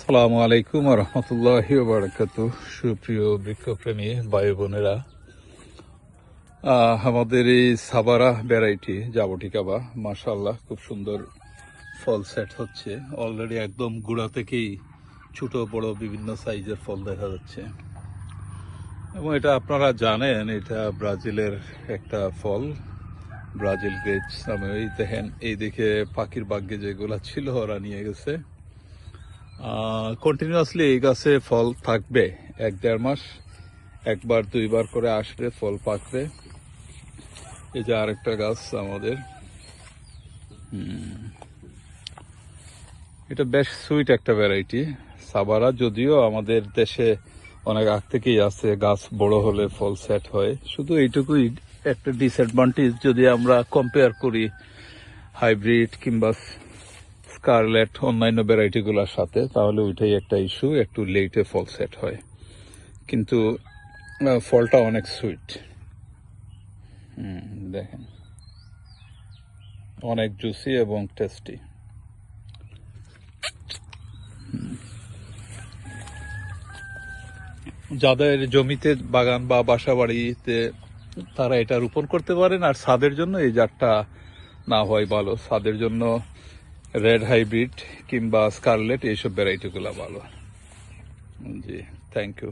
আসসালামু আলাইকুম রহমতুল্লাহি ওয়া বারাকাতুহু। সুপ্রিয় বৃক্ষপ্রেমী ভাই বোনেরা, আমাদের এই সাবারা ভ্যারাইটি জাবটিকাবা মাশাআল্লাহ খুব সুন্দর ফল সেট হচ্ছে। অলরেডি একদম গুড়া থেকেই ছোট বড় বিভিন্ন সাইজের ফল দেখা যাচ্ছে, এবং এটা আপনারা জানেন এটা ব্রাজিলের একটা ফল, ব্রাজিল গ্রেপস নামে। এই দেখেন, এই দিকে পাখির ভাগ্যে যেগুলা ছিল ওরা নিয়ে গেছে। কন্টিনিউয়াসলি এই গাছে ফল থাকবে, 1-1.5 মাস একবার দুইবার করে আসবে, ফল পাকবে। এই যে আরেকটা গাছ আমাদের, এটা বেশ সুইট একটা ভ্যারাইটি সাবারা। যদিও আমাদের দেশে অনেক আগ থেকেই আছে, গাছ বড় হলে ফল সেট হয়। শুধু এইটুকুই একটা ডিসঅ্যাডভান্টেজ, যদি আমরা কম্পেয়ার করি হাইব্রিড কিংবা স্কারলেট অন্যান্য ভ্যারাইটিগুলোর সাথে, তাহলে ওইটাই একটা ইস্যু, একটু লেটে ফল সেট হয়। কিন্তু ফলটা অনেক সুইট, দেখেন অনেক জুসি এবং টেস্টি। যাদের জমিতে বাগান বা বাসা বাড়িতে, তারা এটা রোপণ করতে পারেন। আর ছাদের জন্য এই জাতটা না হয় ভালো, ছাদের জন্য রেড হাইব্রিড কিংবা স্কারলেট এইসব ভ্যারাইটিগুলো ভালো। জি, থ্যাংক ইউ।